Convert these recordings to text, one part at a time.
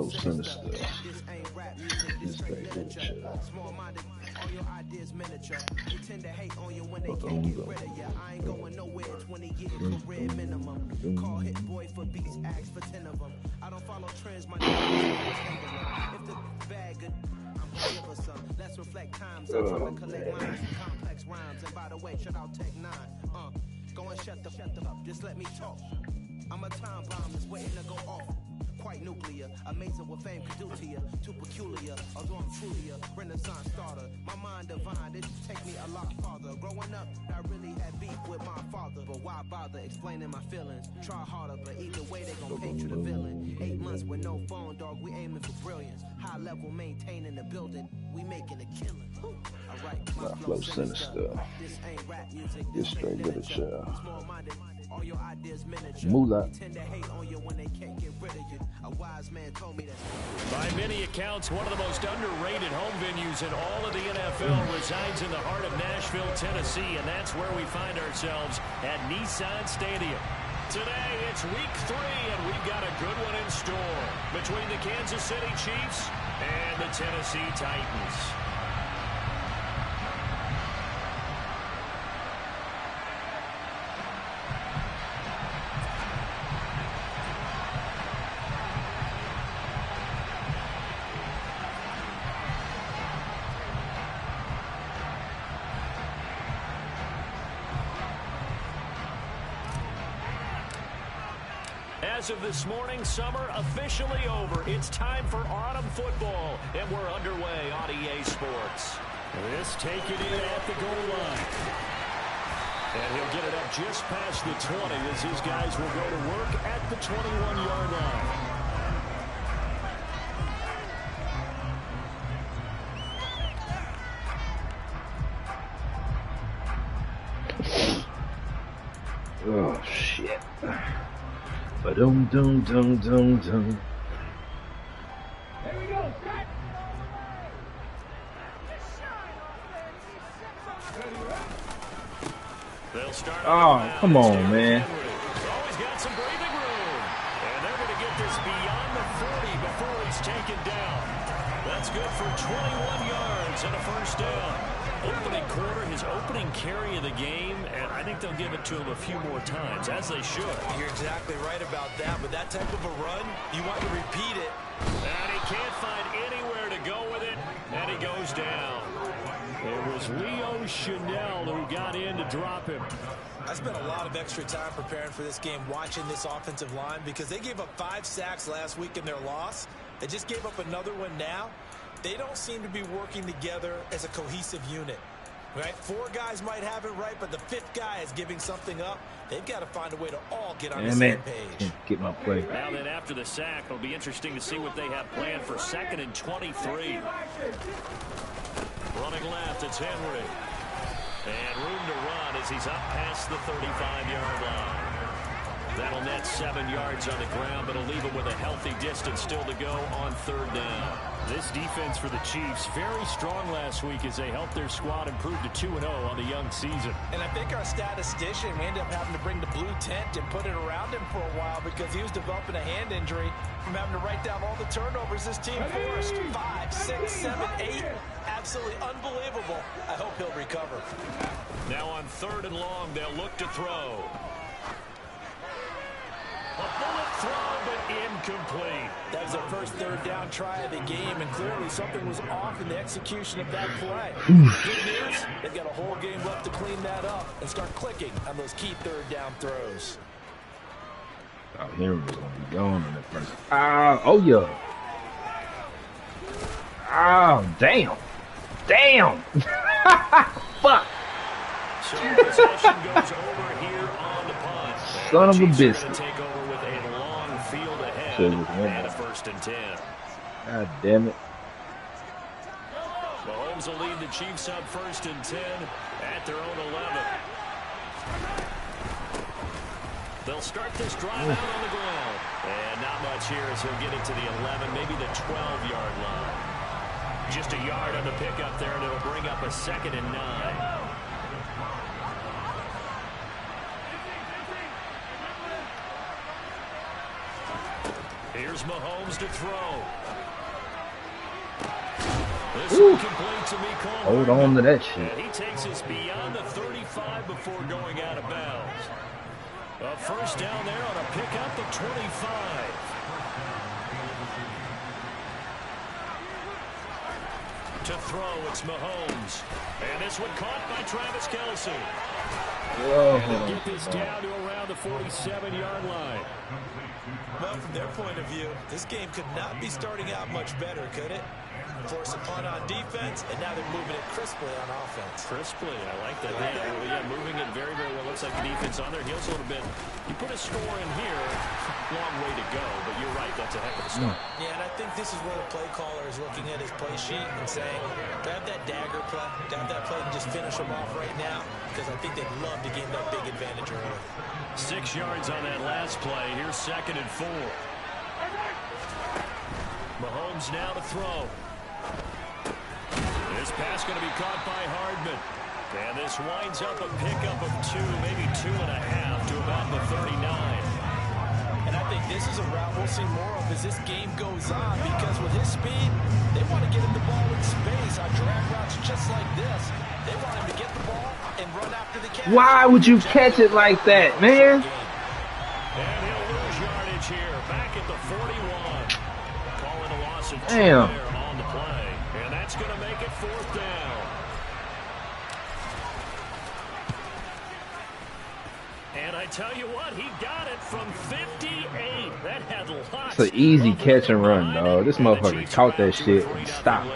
flow sinister. This thing good shit. All your ideas miniature. You tend to hate on you when they can't get rid of you. I ain't going nowhere. 20-year career minimum. Call hit boy for beats, ask for 10 of them. I don't follow trends, my name is if the bag good, I'm gonna give her some. Let's reflect times. I'm trying to collect lines from complex rhymes. And by the way, shut out Tech 9. Go and shut the up. Just let me talk. I'm a time bomb that's waiting to go off. Quite nuclear, amazing what fame can do to you. Too peculiar, although I'm truly a renaissance starter. My mind divine, it take me a lot farther. Growing up, I really had beef with my father. But why bother explaining my feelings? Try harder, but either way they gon' paint you the villain. 8 months with no phone, dog, we aiming for brilliance. High level maintaining the building, we making a killing. Alright, my flow sinister. This ain't rap music, this straight literature. Small-minded, all your ideas miniature. Moolah. Tend to hate on you when they can't get rid of you. A wise man told me that. By many accounts, one of the most underrated home venues in all of the NFL resides in the heart of Nashville, Tennessee, and that's where we find ourselves at Nissan Stadium. Today, it's week 3, and we've got a good one in store between the Kansas City Chiefs and the Tennessee Titans. As of this morning, summer officially over. It's time for autumn football, and we're underway on EA Sports. This taken in at the goal line. And he'll get it up just past the 20 as his guys will go to work at the 21-yard line. Oh shit. Ba-dum-dum-dum-dum-dum. Here we go. They'll start. Oh, come on, man. Always got some breathing room. And they're going to get this beyond the 40 before he's taken down. That's good for 21 yards and a first down. Opening quarter, his opening carry of the game, and I think they'll give it to him a few more times, as they should. You're exactly right about that, but that type of a run, you want to repeat it. And he can't find anywhere to go with it, and he goes down. It was Leo Chanel who got in to drop him. I spent a lot of extra time preparing for this game, watching this offensive line, because they gave up 5 sacks last week in their loss. They just gave up another one now. They don't seem to be working together as a cohesive unit. Right? 4 guys might have it right, but the 5th guy is giving something up. They've got to find a way to all get on the same page. Get my play. Now then, after the sack, it'll be interesting to see what they have planned for 2nd and 23. Running left, it's Henry. And room to run as he's up past the 35-yard line. That'll net 7 yards on the ground, but it'll leave him with a healthy distance still to go on 3rd down. This defense for the Chiefs, very strong last week as they helped their squad improve to 2-0 on the young season. And I think our statistician, we ended up having to bring the blue tent and put it around him for a while because he was developing a hand injury from having to write down all the turnovers this team forced. 5, 6, 7, 8. Absolutely unbelievable. I hope he'll recover. Now on 3rd and long, they'll look to throw. A bullet throw, but incomplete. That was their first 3rd down try of the game, and clearly something was off in the execution of that play. Good news, they've got a whole game left to clean that up and start clicking on those key 3rd down throws. Oh, Henry was going to be gone in that first. Oh, yeah. Oh, damn. Damn. Fuck. So possession goes over here on the punt. Son of a biscuit. Take over with a long field ahead and a 1st and 10. God damn it. Mahomes will lead the Chiefs up 1st and 10 at their own 11. They'll start this drive out on the ground. And not much here as he'll get it to the 11, maybe the 12-yard line. Just a yard on the pickup there, and it'll bring up a 2nd and 9. Here's Mahomes to throw. This is complete to Mecole Hold Hardman. on to that shit. And he takes us beyond the 35 before going out of bounds. A first down there on a pickup of 25. To throw, it's Mahomes. And this one caught by Travis Kelce. And they'll get this down to around the 47-yard line. Well, from their point of view, this game could not be starting out much better, could it? Force a punt on defense, and now they're moving it crisply on offense. Crisply, I like that. Yeah, moving it very, very well. Looks like the defense on their heels a little bit. You put a score in here, long way to go, but you're right, that's a heck of a start. Yeah, and I think this is where the play caller is looking at his play sheet and saying, grab that dagger play, grab that play and just finish them off right now, because I think they'd love to gain that big advantage early. 6 yards on that last play. Here's 2nd and 4. Mahomes now to throw. This pass going to be caught by Hardman. And this winds up a pickup of 2, maybe 2.5 to about the 39. And I think this is a route we'll see more of as this game goes on, because with his speed, they want to get him the ball in space on drag routes just like this. They want him to get the ball and run after the catch. Why would you catch it like that, man? And he'll lose yardage here, back at the 41. Calling a loss of 2 Damn. there on the play. And that's going to make it 4th down. And I tell you what, he got it from 58. That had lots. It's an easy catch and run, dog. This motherfucker caught that shit and stopped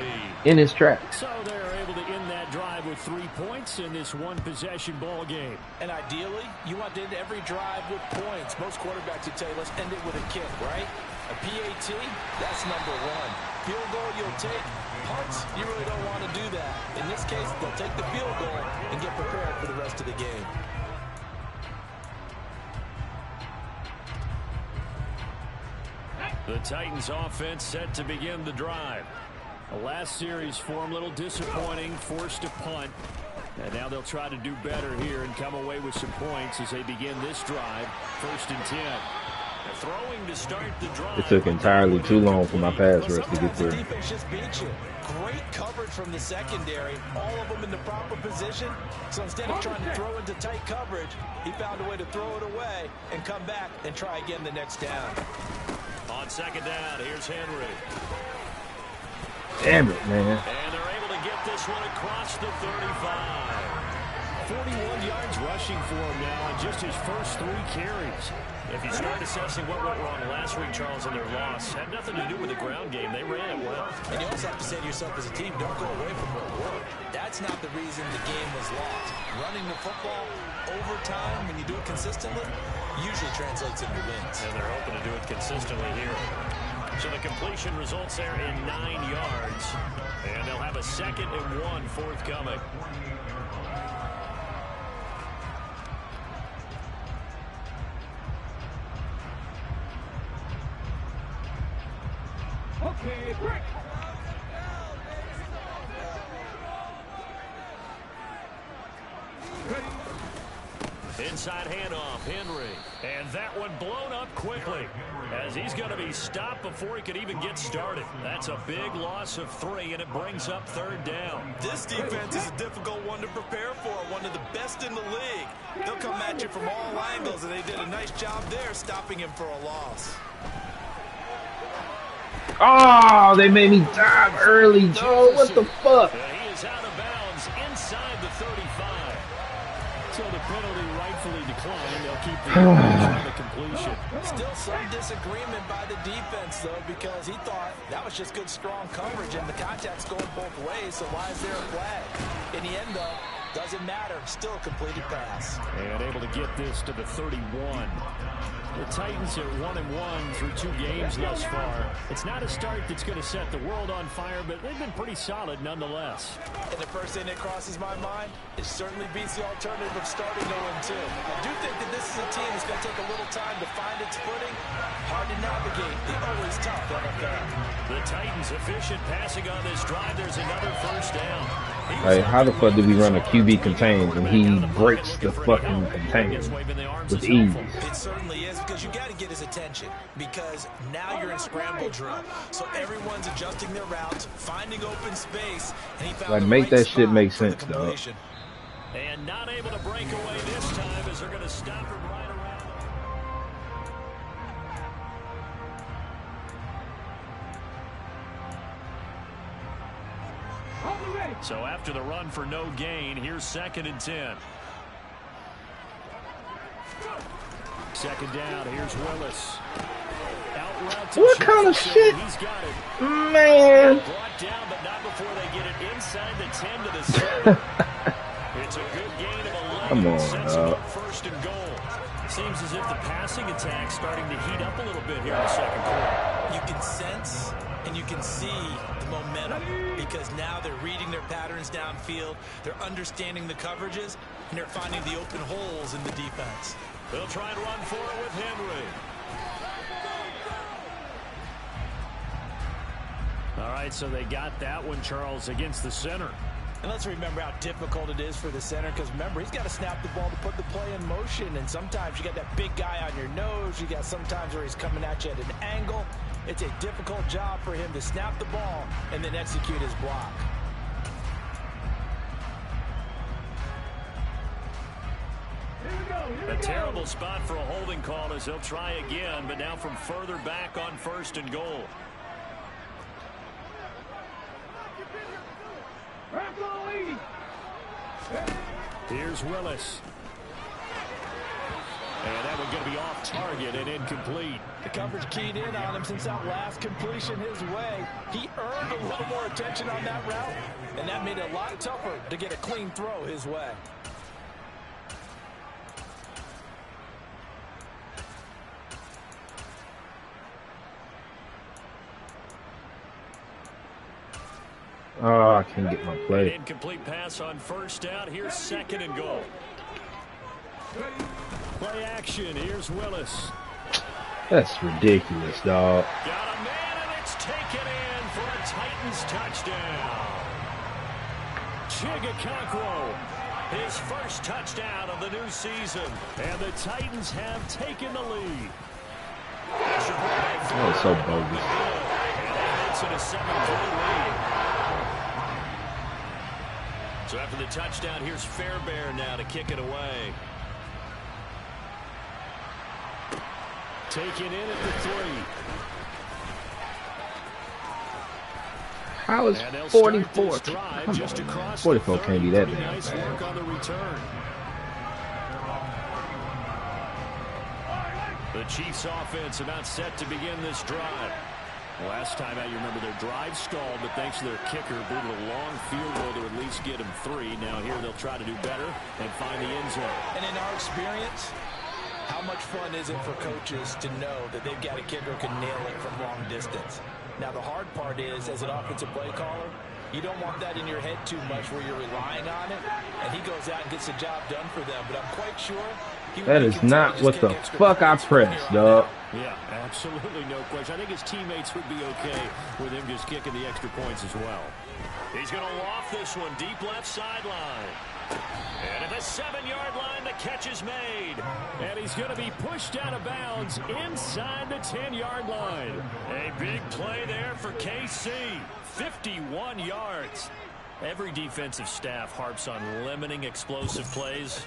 in his tracks. So they're able to end that drive with 3 points in this one-possession ball game. And ideally, you want to end every drive with points. Most quarterbacks would tell you, let's end it with a kick, right? A PAT, that's number 1. Field goal you'll take. Punts, you really don't want to do that. In this case, they'll take the field goal and get prepared for the rest of the game. The Titans offense set to begin the drive. The last series for them, a little disappointing, forced to punt. And now they'll try to do better here and come away with some points as they begin this drive. 1st and 10. They're throwing to start the drive. It took entirely too long for my pass rush to get The there. defense just beat you. Great coverage from the secondary. All of them in the proper position. So instead of trying to throw into tight coverage, he found a way to throw it away and come back and try again the next down. On 2nd down, here's Henry. Damn it, man. And they're able to get this one across the 35. 41 yards rushing for him now on just his first 3 carries. If you start assessing what went wrong last week, Charles, in their loss, had nothing to do with the ground game. They ran it well. And you also have to say to yourself as a team, don't go away from what worked. That's not the reason the game was lost. Running the football over time, when you do it consistently, usually translates into wins. And they're hoping to do it consistently here. So the completion results there in 9 yards. And they'll have a 2nd and 1 forthcoming. Okay, break. Inside handoff, Henry. And that one blown up quickly as he's going to be stopped before he could even get started. That's a big loss of 3, and it brings up 3rd down. This defense is a difficult one to prepare for, one of the best in the league. They'll come at you from all angles, and they did a nice job there stopping him for a loss. Oh, they made me dive early, Joe. What the fuck? He is out of bounds inside the 35. So the penalty rightfully declined. They'll keep the on the completion. Still some disagreement by the defense, though, because he thought that was just good, strong coverage, and the contact's going both ways, so why is there a flag? In the end, though, doesn't matter. Still a completed pass. And able to get this to the 31. The Titans are 1-1 through 2 games thus far. It's not a start that's going to set the world on fire, but they've been pretty solid nonetheless. And the first thing that crosses my mind, it certainly beats the alternative of starting 0-2. I do think that this is a team that's going to take a little time to find its footing. Hard to navigate the always tough NFL. The Titans efficient passing on this drive. There's another first down. Like, how the fuck do we run a QB contain and he breaks the fucking contain with ease? It certainly is, because you got to get his attention, because now you're in scramble drill. So everyone's adjusting their routes, finding open space, and he found Like, the make right that shit spot make for the sense, dog. completion. And not able to break away this time as they're going to stop him right around. So after the run for no gain, here's 2nd and 10. Second down, here's Willis. Out route to What kind of Jefferson. shit? He's got it. Man. Brought down, but not before they get it inside the 10 to the 7. It's a good gain of 11. Come on, Sets dog. it up 1st and goal. Seems as if the passing attack's starting to heat up a little bit here in the second quarter. You can sense and you can see the momentum, because now they're reading their patterns downfield, they're understanding the coverages, and they're finding the open holes in the defense. They'll try and run for it with Henry. All right, so they got that one, Charles, against the center. And let's remember how difficult it is for the center, because remember, he's got to snap the ball to put the play in motion, and sometimes you got that big guy on your nose, you got sometimes where he's coming at you at an angle. It's a difficult job for him to snap the ball and then execute his block. A terrible spot for a holding call as he'll try again, but now from further back on 1st and goal. Here's Willis. And that one going to be off target and incomplete. The coverage keyed in on him since that last completion his way. He earned a little more attention on that route, and that made it a lot tougher to get a clean throw his way. Oh, I can't get my play. An incomplete pass on 1st down. Here's 2nd and goal. Play action. Here's Willis. That's ridiculous, dog. Got a man, and it's taken in for a Titans touchdown. Chigakonkwo, his first touchdown of the new season. And the Titans have taken the lead. That was so bogus. And it's in a 7-3 lead. So after the touchdown, here's Fairbairn now to kick it away. Taken in at the 3. How is 44? Come on, 44 can't be that damn nice work on the return. The Chiefs offense about set to begin this drive. Last time out, you remember their drive stalled, but thanks to their kicker, booted a long field goal to at least get them 3. Now here they'll try to do better and find the end zone. And in our experience, how much fun is it for coaches to know that they've got a kicker who can nail it from long distance? Now, the hard part is, as an offensive play caller, you don't want that in your head too much where you're relying on it, and he goes out and gets the job done for them. But I'm quite sure that is not what the fuck I pressed, dog. Yeah, absolutely no question. I think his teammates would be okay with him just kicking the extra points as well. He's going to loft this one deep left sideline. And at the 7-yard line, the catch is made. And he's going to be pushed out of bounds inside the 10-yard line. A big play there for KC. 51 yards. Every defensive staff harps on limiting explosive plays.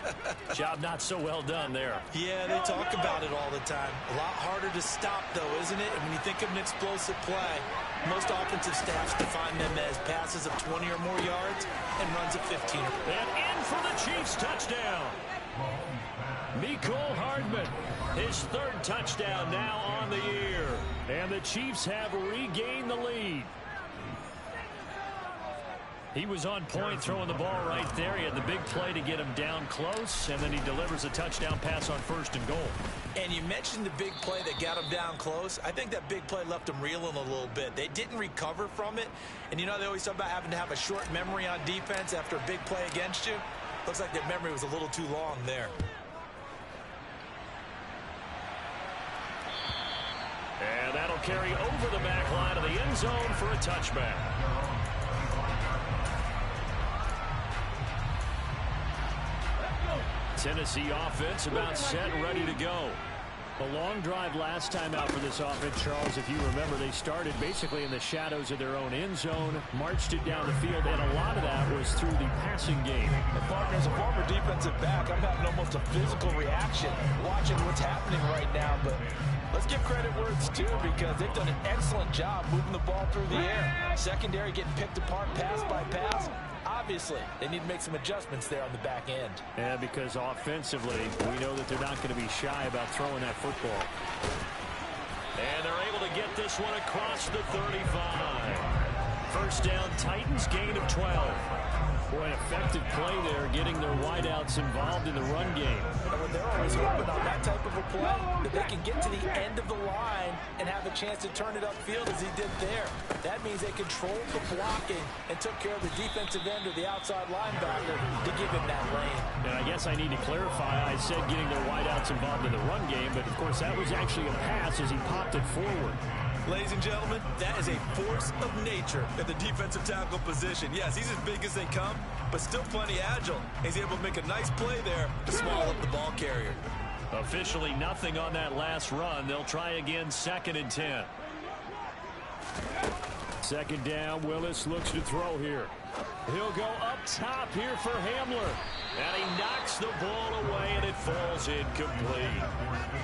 Job not so well done there. Yeah, they talk about it all the time. A lot harder to stop, though, isn't it? And when you think of an explosive play, most offensive staffs define them as passes of 20 or more yards and runs of 15. And in for the Chiefs touchdown. Mecole Hardman, his 3rd touchdown now on the year. And the Chiefs have regained the lead. He was on point throwing the ball right there. He had the big play to get him down close, and then he delivers a touchdown pass on 1st and goal. And you mentioned the big play that got him down close. I think that big play left him reeling a little bit. They didn't recover from it. And you know, they always talk about having to have a short memory on defense after a big play against you. Looks like that memory was a little too long there. And that'll carry over the back line of the end zone for a touchback. Tennessee offense about set and ready to go. A long drive last time out for this offense, Charles. If you remember, they started basically in the shadows of their own end zone, marched it down the field, and a lot of that was through the passing game. And partner, as a former defensive back, I'm having almost a physical reaction watching what's happening right now. But let's give credit where it's due, because they've done an excellent job moving the ball through the air. Secondary getting picked apart pass by pass. Obviously, they need to make some adjustments there on the back end. Yeah, because offensively, we know that they're not going to be shy about throwing that football. And they're able to get this one across the 35. First down, Titans, gain of 12. Boy, an effective play there, getting their wideouts involved in the run game. And when they're always hoping on that type of a play, that they can get to the end of the line and have a chance to turn it upfield as he did there. That means they controlled the blocking and took care of the defensive end or the outside linebacker to give him that lane. And I guess I need to clarify, I said getting their wideouts involved in the run game, but of course that was actually a pass as he popped it forward. Ladies and gentlemen, that is a force of nature in the defensive tackle position. Yes, he's as big as they come, but still plenty agile. He's able to make a nice play there to small up the ball carrier. Officially nothing on that last run. They'll try again, 2nd and 10. Second down, Willis looks to throw here. He'll go up top here for Hamler. And he knocks the ball away, and it falls incomplete.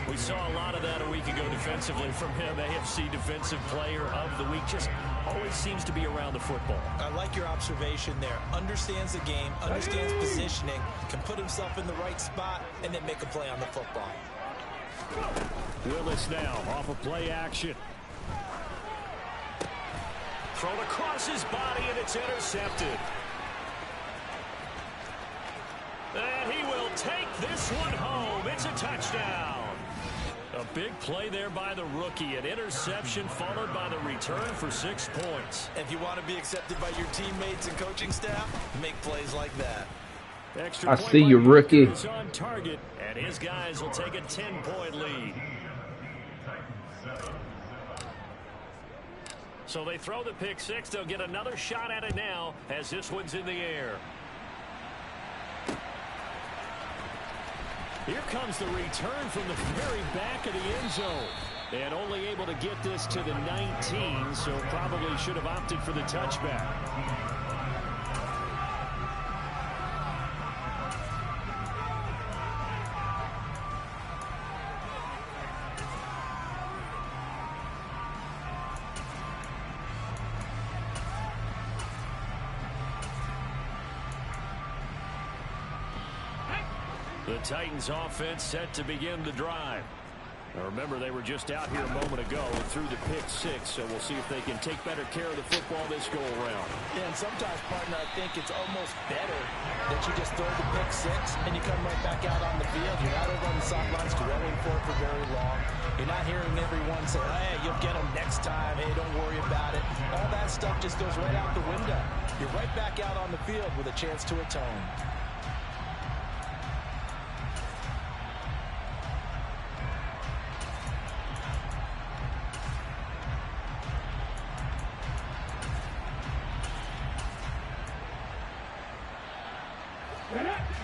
We saw a lot of that a week ago defensively from him. AFC Defensive Player of the Week. Just always seems to be around the football. I like your observation there. Understands the game, understands positioning, can put himself in the right spot, and then make a play on the football. Willis now off of play action. Thrown across his body, and it's intercepted. And he will take this one home. It's a touchdown. A big play there by the rookie. An interception followed by the return for 6 points. If you want to be accepted by your teammates and coaching staff, make plays like that. Extra I see you, rookie. On target, and his guys will take a 10-point lead. So they throw the pick six. They'll get another shot at it now as this one's in the air. Here comes the return from the very back of the end zone. And only able to get this to the 19, so probably should have opted for the touchback. The Titans offense set to begin the drive. Now remember, they were just out here a moment ago and threw the pick six, so we'll see if they can take better care of the football this go around. Yeah, and sometimes, partner, I think it's almost better that you just throw the pick six and you come right back out on the field. You're not over on the sidelines dwelling for very long. You're not hearing everyone say, hey, you'll get them next time. Hey, don't worry about it. All that stuff just goes right out the window. You're right back out on the field with a chance to atone.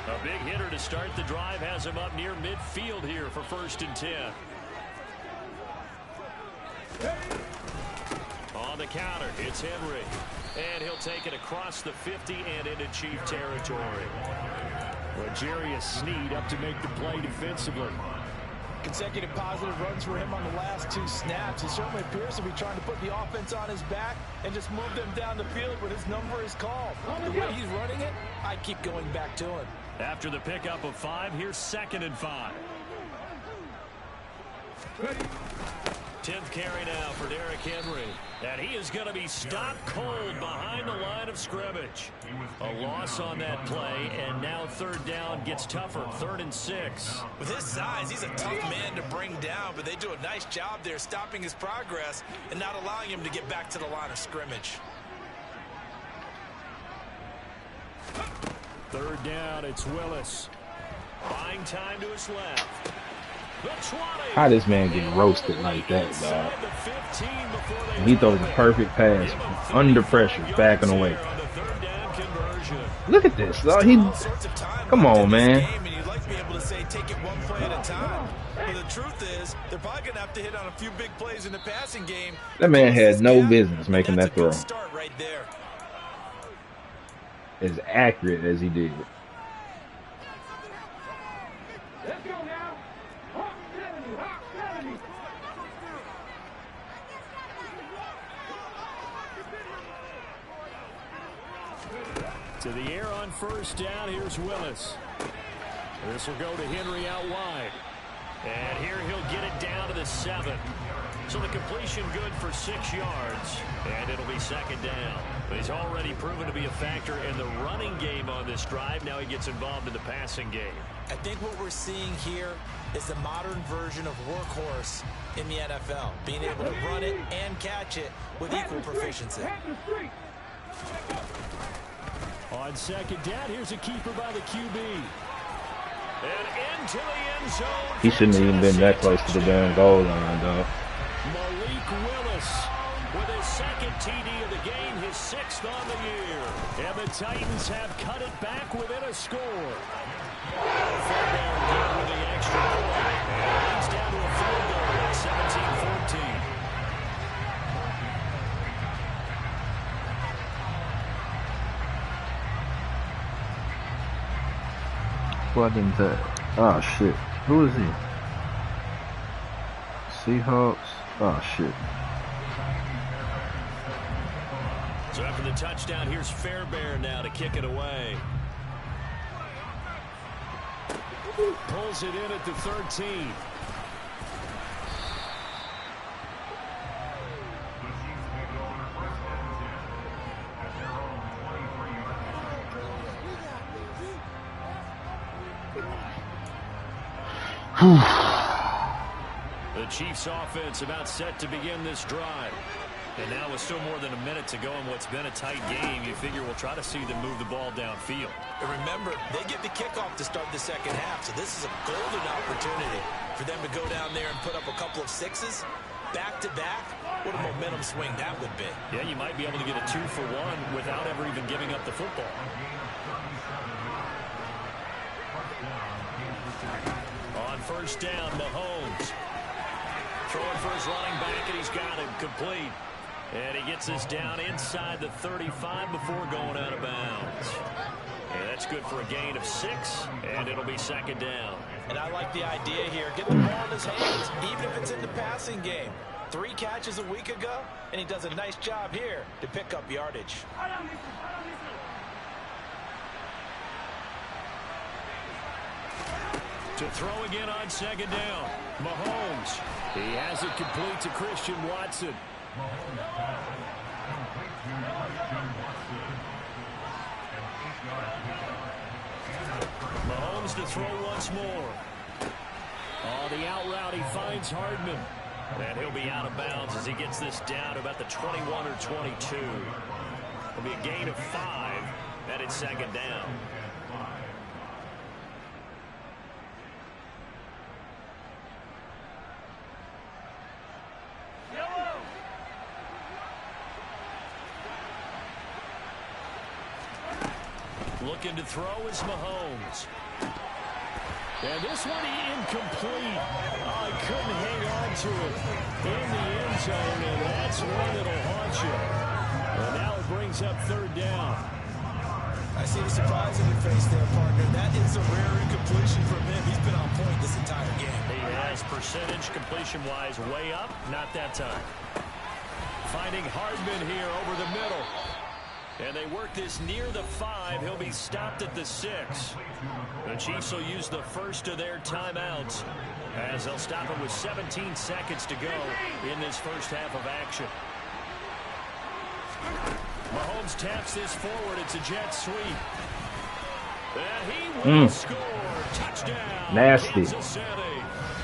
A big hitter to start the drive has him up near midfield here for 1st and 10. On the counter, it's Henry. And he'll take it across the 50 and into Chief territory. L'Jarius Sneed up to make the play defensively. Consecutive positive runs for him on the last 2 snaps. He certainly appears to be trying to put the offense on his back and just move them down the field when his number is called. The way he's running it, I keep going back to him. After the pickup of 5, here's 2nd and 5. 10th carry now for Derrick Henry. And he is going to be stopped cold behind the line of scrimmage. A loss on that play, and now 3rd down gets tougher. 3rd and 6. With his size, he's a tough man to bring down, but they do a nice job there stopping his progress and not allowing him to get back to the line of scrimmage. 3rd down, it's Willis. Buying time to his left. How this man get roasted like that, dog? He throws the perfect pass under pressure, backing away. Look at this, dog. Come on, man. take it one play at a time. But the truth is, they're probably going to have to hit on a few big plays in the passing game. That man had no business making that throw. That's a good start right there. As accurate as he did. Let's go now. Hawk 70, Hawk 70. To the air on first down. Here's Willis. This will go to Henry out wide. And here he'll get it down to the 7. So the completion good for 6 yards. And it'll be second down. But he's already proven to be a factor in the running game on this drive. Now he gets involved in the passing game. I think what we're seeing here is the modern version of workhorse in the NFL. Being able to run it and catch it with equal proficiency. On second down, here's a keeper by the QB. And into the end zone. He shouldn't have even been that close to the damn goal line, though. Malik Willis with his second TD of the game, his 6th on the year. And the Titans have cut it back within a score. Fairbairn good with the extra point. And it's down to a field goal at 17-14. What in that? Oh shit. Who is he? Seahawks? Oh shit. So after the touchdown, here's Fairbairn now to kick it away. Pulls it in at the 13. The Chiefs offense about set to begin this drive. And now with still more than a minute to go in what's been a tight game, you figure we'll try to see them move the ball downfield. And remember, they get the kickoff to start the second half, so this is a golden opportunity for them to go down there and put up a couple of 6s back-to-back. What a momentum swing that would be. Yeah, you might be able to get a 2-for-1 without ever even giving up the football. On first down, Mahomes. Throwing for his running back, and he's got him complete. And he gets this down inside the 35 before going out of bounds. And that's good for a gain of 6, and it'll be second down. And I like the idea here. Get the ball in his hands, even if it's in the passing game. 3 catches a week ago, and he does a nice job here to pick up yardage. To throw again on second down. Mahomes. He has it complete to Christian Watson. Mahomes to throw once more. On the out route, he finds Hardman. And he'll be out of bounds as he gets this down to about the 21 or 22. It'll be a gain of 5. And it's second down. Looking to throw is Mahomes. And this one incomplete. Oh, he couldn't hang on to it in the end zone, and that's one that'll haunt you. And now it brings up third down. I see the surprise in your face there, partner. That is a rare incompletion from him. He's been on point this entire game. He has percentage completion-wise way up. Not that time. Finding Hardman here over the middle. And they work this near the 5. He'll be stopped at the 6. The Chiefs will use the first of their timeouts as they'll stop it with 17 seconds to go in this first half of action. Mahomes taps this forward. It's a jet sweep. And he will score. Touchdown. Nasty.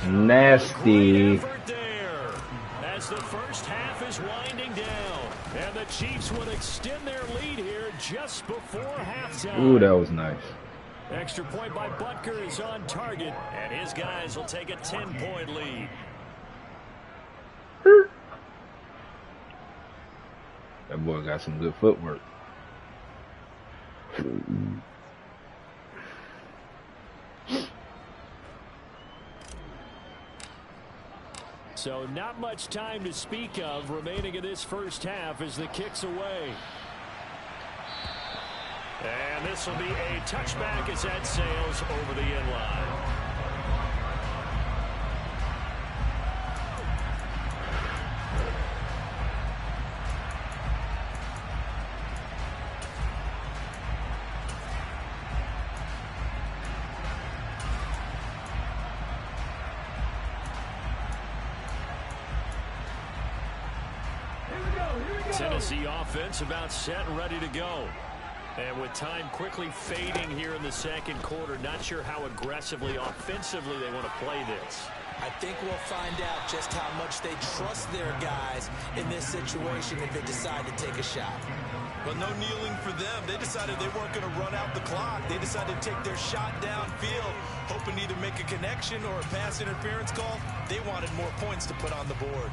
Nasty. As the first half is winding down. And the Chiefs would extend their lead here just before halftime. Ooh, that was nice. Extra point by Butker is on target, and his guys will take a 10-point lead. That boy got some good footwork. So not much time to speak of remaining in this first half as the kick's away. And this will be a touchback as that sails over the end line. Tennessee offense about set and ready to go. And with time quickly fading here in the second quarter, not sure how aggressively, offensively they want to play this. I think we'll find out just how much they trust their guys in this situation if they decide to take a shot. Well, no kneeling for them. They decided they weren't going to run out the clock. They decided to take their shot downfield, hoping to either make a connection or a pass interference call. They wanted more points to put on the board.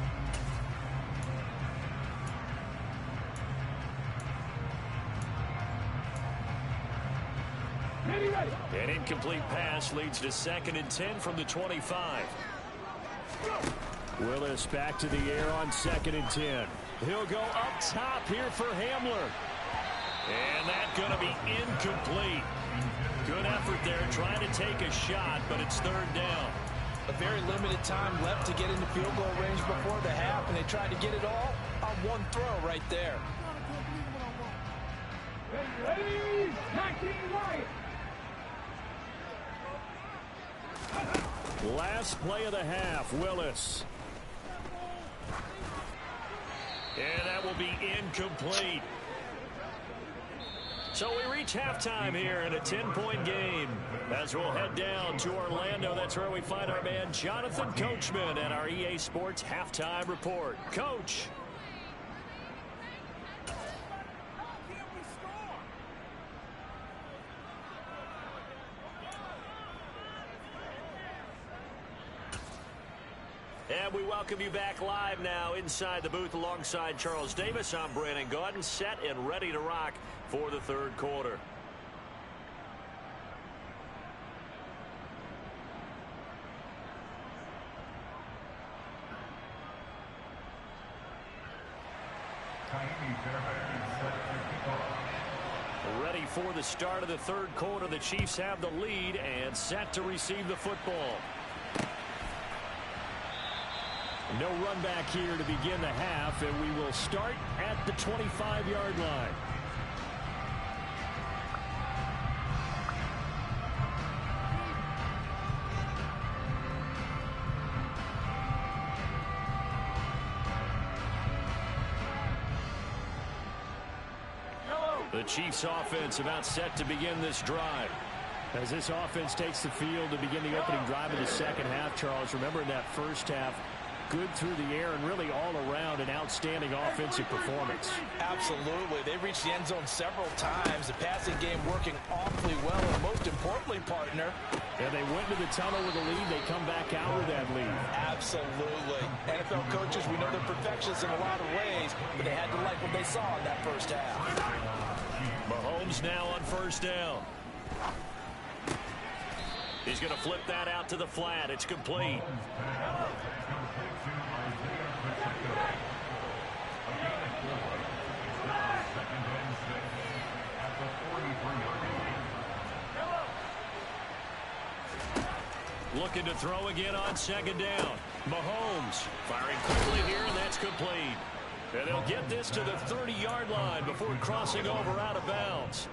An incomplete pass leads to 2nd and 10 from the 25. Willis back to the air on 2nd and 10. He'll go up top here for Hamler. And that's going to be incomplete. Good effort there trying to take a shot, but it's 3rd down. A very limited time left to get into field goal range before the half, and they tried to get it all on one throw right there. Ready? 19 right. Last play of the half, Willis. And that will be incomplete. So we reach halftime here in a 10-point game. As we'll head down to Orlando, that's where we find our man Jonathan Coachman at our EA Sports Halftime Report. Coach. And we welcome you back live now inside the booth alongside Charles Davis. I'm Brandon Gaudin, set and ready to rock for the 3rd quarter. Ready for the start of the 3rd quarter. The Chiefs have the lead and set to receive the football. No run back here to begin the half, and we will start at the 25-yard line. The Chiefs offense about set to begin this drive. As this offense takes the field to begin the opening drive of the second half, Charles, remember in that first half, good through the air and really all around an outstanding offensive performance. Absolutely. They reached the end zone several times. The passing game working awfully well. And most importantly, partner. And they went to the tunnel with a lead. They come back out with that lead. Absolutely. NFL coaches, we know they're perfectionists in a lot of ways, but they had to like what they saw in that first half. Mahomes now on 1st down. He's going to flip that out to the flat. It's complete. Looking to throw again on 2nd down. Mahomes firing quickly here, and that's complete. And they'll get this to the 30-yard line before crossing over out of bounds.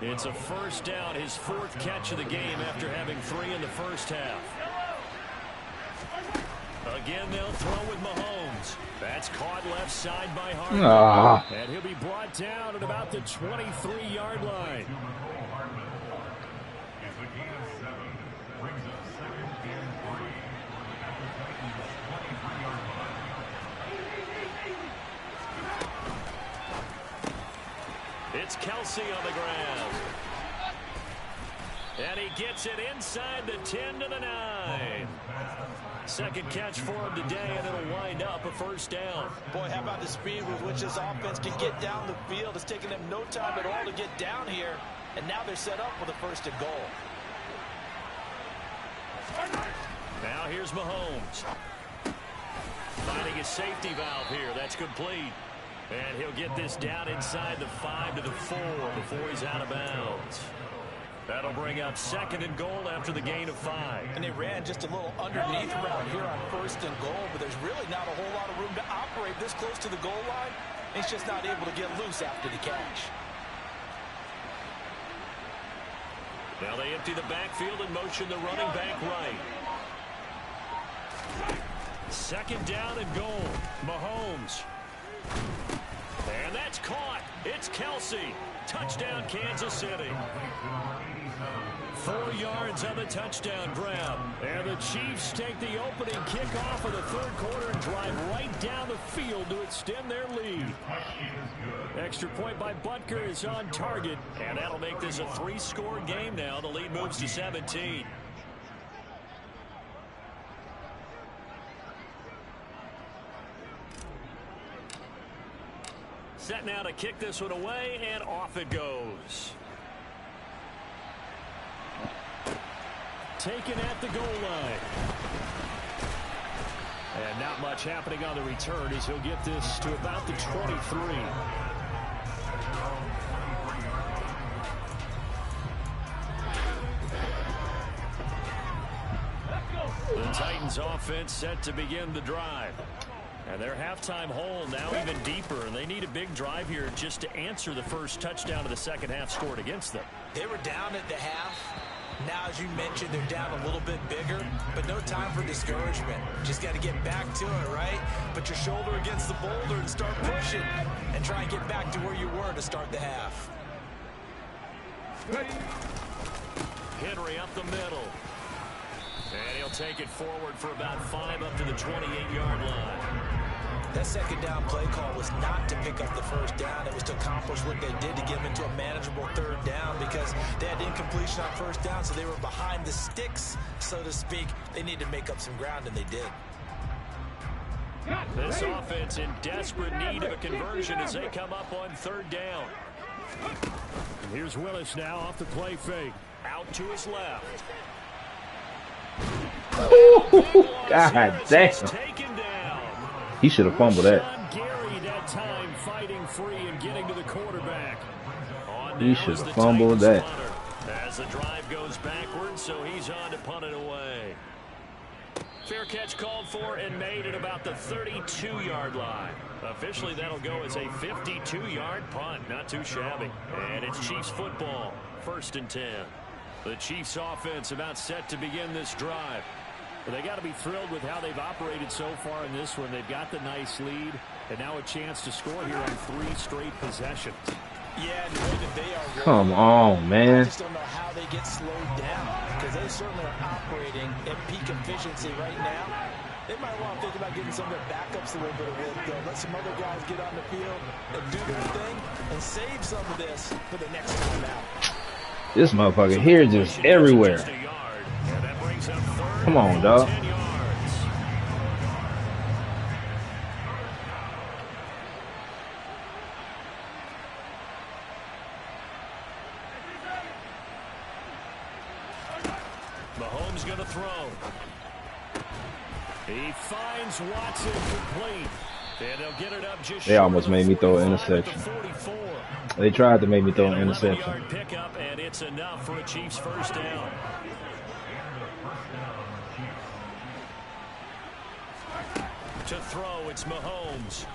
It's a 1st down, his 4th catch of the game after having 3 in the first half. Again, they'll throw with Mahomes. That's caught left side by Harden. And he'll be brought down at about the 23-yard line. It's Kelsey on the ground. And he gets it inside the 10 to the 9. 2nd catch for him today, and it'll wind up a 1st down. Boy, how about the speed with which this offense can get down the field? It's taken them no time at all to get down here, and now they're set up with a 1st and goal. Now here's Mahomes. Finding his safety valve here. That's complete. And he'll get this down inside the 5 to the 4 before he's out of bounds. That'll bring up 2nd and goal after the gain of 5. And they ran just a little underneath around here on 1st and goal, but there's really not a whole lot of room to operate this close to the goal line. He's just not able to get loose after the catch. Now they empty the backfield and motion the running back right. 2nd down and goal. Mahomes. And that's caught. It's Kelsey. Touchdown, Kansas City. 4 yards on the touchdown grab. And the Chiefs take the opening kickoff of the 3rd quarter and drive right down the field to extend their lead. Extra point by Butker is on target. And that'll make this a 3-score game now. The lead moves to 17. Set now to kick this one away, and off it goes. Taken at the goal line. And not much happening on the return as he'll get this to about the 23. The Titans offense set to begin the drive. And their halftime hole now even deeper, and they need a big drive here just to answer the first touchdown of the 2nd half scored against them. They were down at the half. Now, as you mentioned, they're down a little bit bigger, but no time for discouragement. Just got to get back to it, right? Put your shoulder against the boulder and start pushing, and try and get back to where you were to start the half. Henry up the middle. And he'll take it forward for about 5 up to the 28-yard line. That 2nd down play call was not to pick up the 1st down. It was to accomplish what they did to get them into a manageable 3rd down because they had incompletion on 1st down, so they were behind the sticks, so to speak. They needed to make up some ground, and they did. This offense in desperate need of a conversion as they come up on 3rd down. And here's Willis now off the play fake. Out to his left. God damn. He should have fumbled that. Gary that time fighting free and getting to the quarterback. He should have fumbled that. As the drive goes backwards, so he's on to punt it away. Fair catch called for and made at about the 32-yard line. Officially, that'll go as a 52-yard punt. Not too shabby. And it's Chiefs football. 1st and 10. The Chiefs offense about set to begin this drive. But they got to be thrilled with how they've operated so far in this one. They've got the nice lead, and now a chance to score here on 3 straight possessions. Yeah, and the way that they are. Come on, man. I just don't know how they get slowed down because they certainly are operating at peak efficiency right now. They might want to think about getting some of their backups a little bit of work done. Let some other guys get on the field and do their thing and save some of this for the next time out. This motherfucker here just everywhere. Come on, dog. Mahomes going to throw. He finds Watson complete. And they'll get it up just they almost made me throw an interception. They tried to make me throw an interception. Pickup, and it's enough for a Chiefs 1st down. To throw, it's Mahomes.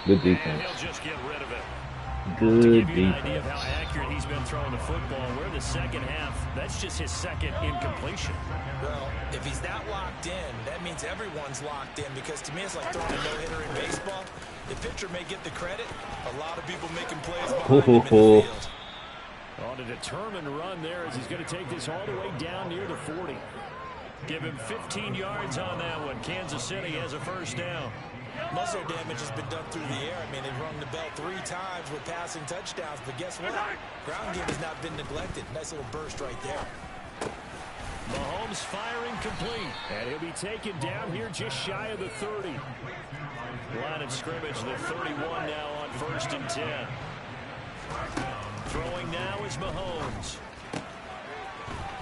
Good defense. He'll just get rid of it. Good to give you an defense. idea of how accurate he's been throwing the football, we're the 2nd half. That's just his 2nd incompletion. Well, if he's that locked in, that means everyone's locked in because to me it's like throwing a no-hitter in baseball. The pitcher may get the credit. A lot of people making plays behind him in the field. On a determined run there as he's going to take this all the way down near the 40. Give him 15 yards on that one. Kansas City has a 1st down. Muzzle damage has been done through the air. I mean, they've rung the bell 3 times with passing touchdowns, but guess what? Ground game has not been neglected. Nice little burst right there. Mahomes firing complete. And he'll be taken down here just shy of the 30. Line of scrimmage, the 31 now on 1st and 10. Throwing now is Mahomes.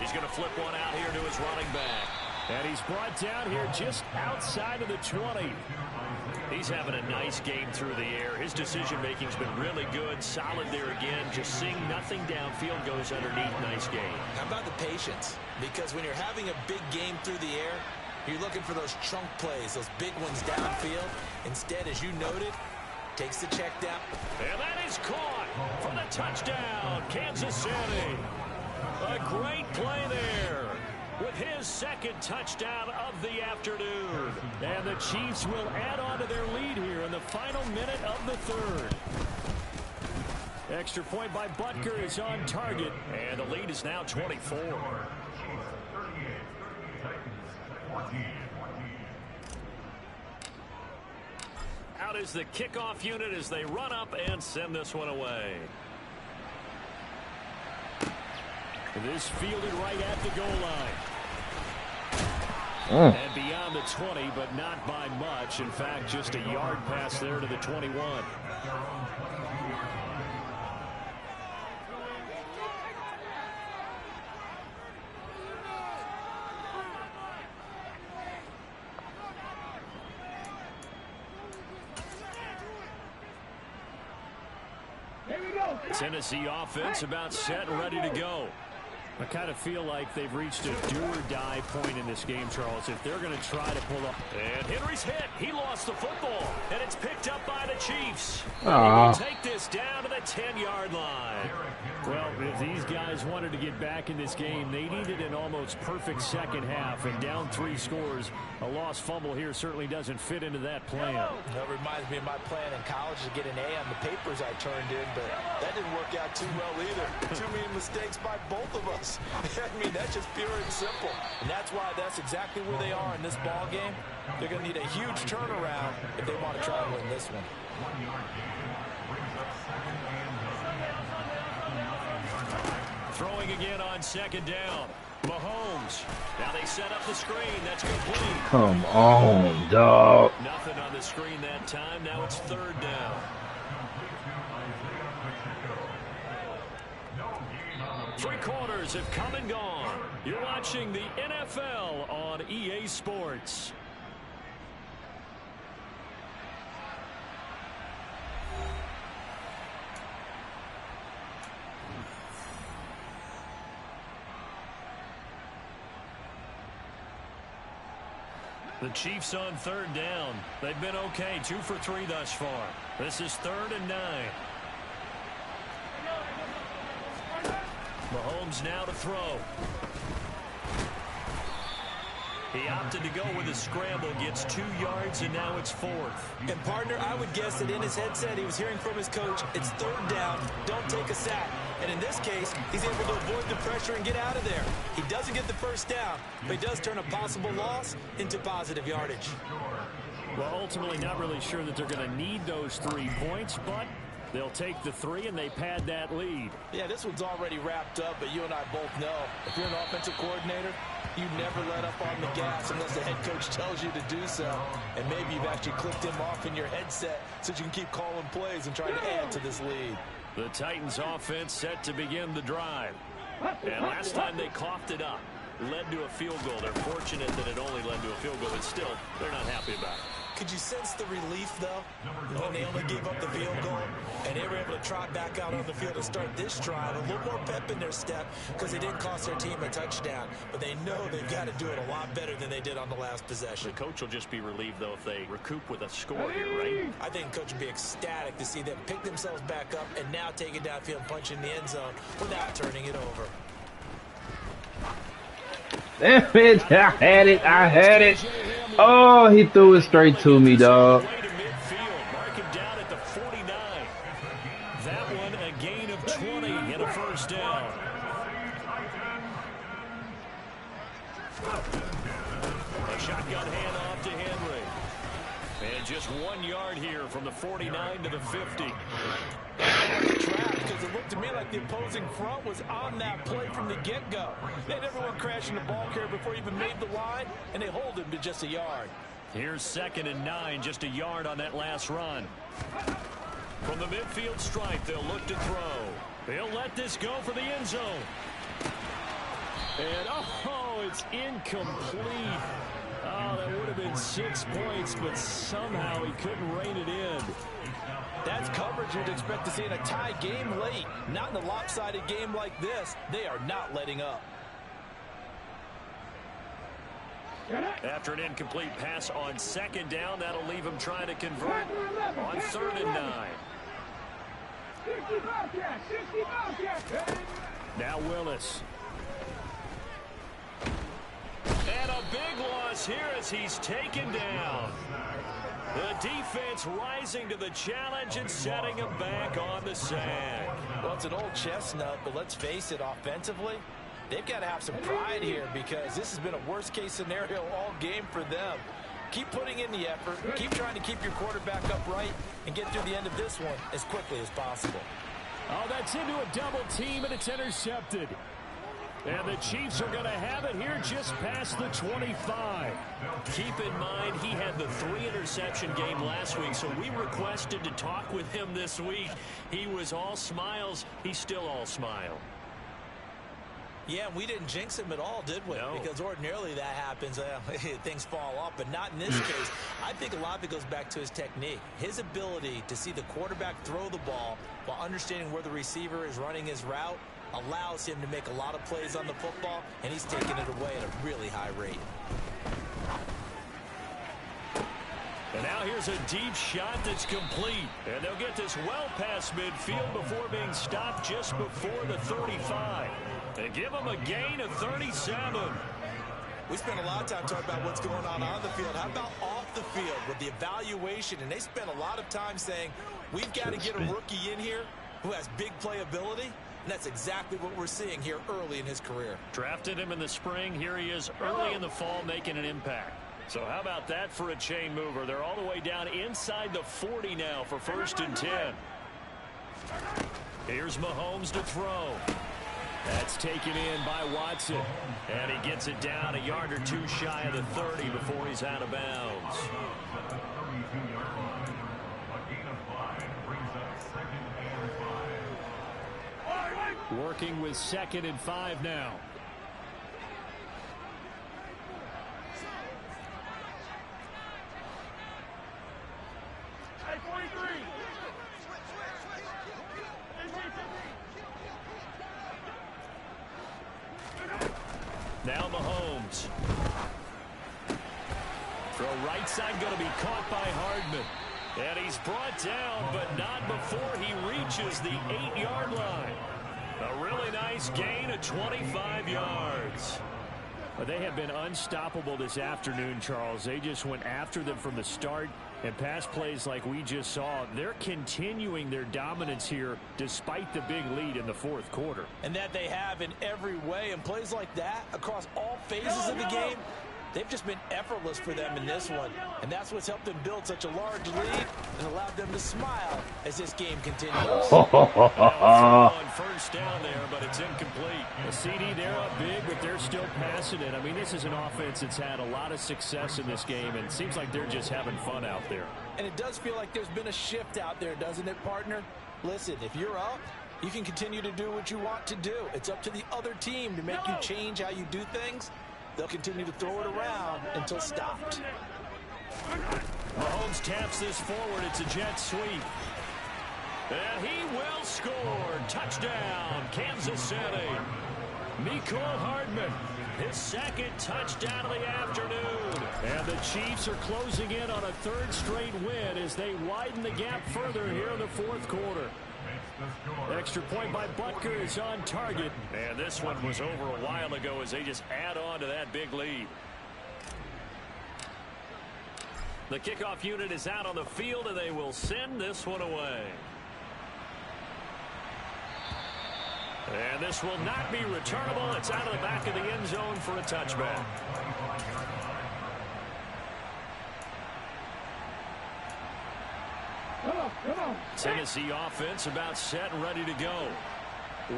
He's going to flip one out here to his running back. And he's brought down here just outside of the 20. He's having a nice game through the air. His decision-making's been really good. Solid there again. Just seeing nothing downfield goes underneath. Nice game. How about the patience? Because when you're having a big game through the air, you're looking for those chunk plays, those big ones downfield. Instead, as you noted, takes the check down. And that is caught for the touchdown, Kansas City. A great play there with his second touchdown of the afternoon. And the Chiefs will add on to their lead here in the final minute of the third. Extra point by Butker is on target, and the lead is now 24. Out is the kickoff unit as they run up and send this one away. This fielded right at the goal line. And beyond the 20, but not by much. In fact, just a yard pass there to the 21. Tennessee offense about set and ready to go. I kind of feel like they've reached a do-or-die point in this game, Charles, if they're going to try to pull up. And Henry's hit. He lost the football, and it's picked up by the Chiefs. They will take this down to the 10-yard line. Well, if these guys wanted to get back in this game, they needed an almost perfect second half, and down 3 scores. A lost fumble here certainly doesn't fit into that plan. That reminds me of my plan in college to get an A on the papers I turned in, but that didn't work out too well either. Too many mistakes by both of us. I mean, that's just pure and simple. And that's why that's exactly where they are in this ball game. They're going to need a huge turnaround if they want to try to win this one. Throwing again on second down. Mahomes. Now they set up the screen. That's complete. Come on, dog. Nothing on the screen that time. Now it's third down. Three quarters have come and gone. You're watching the NFL on EA Sports. The Chiefs on third down. They've been okay, 2 for 3 thus far. This is 3rd and 9. Mahomes now to throw. He opted to go with a scramble, gets 2 yards, and now it's 4th. And, partner, I would guess that in his headset he was hearing from his coach, it's 3rd down, don't take a sack. And in this case, he's able to avoid the pressure and get out of there. He doesn't get the first down, but he does turn a possible loss into positive yardage. Well, ultimately not really sure that they're going to need those 3 points, but they'll take the 3 and they pad that lead. Yeah, this one's already wrapped up, but you and I both know if you're an offensive coordinator, you never let up on the gas unless the head coach tells you to do so. And maybe you've actually clicked him off in your headset so you can keep calling plays and trying to add to this lead. The Titans offense set to begin the drive. And last time they coughed it up, led to a field goal. They're fortunate that it only led to a field goal, but still, they're not happy about it. Could you sense the relief, though, when they only gave up the field goal and they were able to trot back out on the field and start this drive? A little more pep in their step because they didn't cost their team a touchdown, but they know they've got to do it a lot better than they did on the last possession. The coach will just be relieved, though, if they recoup with a score here, right? I think the coach would be ecstatic to see them pick themselves back up and now take it downfield and punch in the end zone without turning it over. Damn it, I had it, I had it. Oh, he threw it straight to me, dog. Way to midfield, mark him down at the 49. That one a gain of 20 and a first down. A shotgun handoff to Henry. And just 1 yard here from the 49 to the 50. Trap, because it looked to me like the opposing front was on that play from the get-go. They had everyone crashing the ball carrier before he even made the line, and they hold him to just a yard. Here's 2nd and 9, just a yard on that last run. From the midfield stripe, they'll look to throw. They'll let this go for the end zone. And, oh, it's incomplete. Oh, that would have been 6 points, but somehow he couldn't rein it in. That's coverage you'd expect to see in a tie game late. Not in a lopsided game like this. They are not letting up. After an incomplete pass on second down, that'll leave him trying to convert on 3rd and 9. Now Willis. And a big loss here as he's taken down. The defense rising to the challenge and setting him back on the sack. Well, it's an old chestnut, but let's face it, offensively, they've got to have some pride here because this has been a worst-case scenario all game for them. Keep putting in the effort. Keep trying to keep your quarterback upright and get through the end of this one as quickly as possible. Oh, that's into a double team, and it's intercepted. And the Chiefs are going to have it here just past the 25. Keep in mind, he had the 3-interception game last week, so we requested to talk with him this week. He was all smiles. He's still all smile. Yeah, we didn't jinx him at all, did we? No. Because ordinarily that happens. Things fall off, but not in this case. I think a lot of it goes back to his technique. His ability to see the quarterback throw the ball while understanding where the receiver is running his route allows him to make a lot of plays on the football, and he's taking it away at a really high rate. And now here's a deep shot that's complete. And they'll get this well past midfield before being stopped just before the 35. They give him a gain of 37. We spent a lot of time talking about what's going on the field. How about off the field with the evaluation? And they spent a lot of time saying, we've got to get a rookie in here who has big playability. And that's exactly what we're seeing here early in his career. Drafted him in the spring. Here he is early in the fall making an impact. So how about that for a chain mover? They're all the way down inside the 40 now for 1st and 10. Here's Mahomes to throw. That's taken in by Watson. And he gets it down a yard or two shy of the 30 before he's out of bounds. Working with 2nd and 5 now. Now Mahomes. Throw right side going to be caught by Hardman. And he's brought down, but not before he reaches the 8-yard line. A really nice gain of 25 yards. But they have been unstoppable this afternoon, Charles. They just went after them from the start. And pass plays like we just saw, they're continuing their dominance here despite the big lead in the 4th quarter. And that they have in every way. And plays like that across all phases of the game, they've just been effortless for them in this one. And that's what's helped them build such a large lead and allowed them to smile as this game continues. On 1st down there, but it's incomplete. The CD, they're up big, but they're still passing it. I mean, this is an offense that's had a lot of success in this game, and it seems like they're just having fun out there. And it does feel like there's been a shift out there, doesn't it, partner? Listen, if you're up, you can continue to do what you want to do. It's up to the other team to make you change how you do things. They'll continue to throw it around until stopped. Mahomes taps this forward. It's a jet sweep. And he will score. Touchdown, Kansas City. Mecole Hardman, his 2nd touchdown of the afternoon. And the Chiefs are closing in on a 3rd straight win as they widen the gap further here in the 4th quarter. Extra point by Butker is on target. And this one was over a while ago as they just add on to that big lead. The kickoff unit is out on the field, and they will send this one away. And this will not be returnable. It's out of the back of the end zone for a touchback. Tennessee offense about set and ready to go.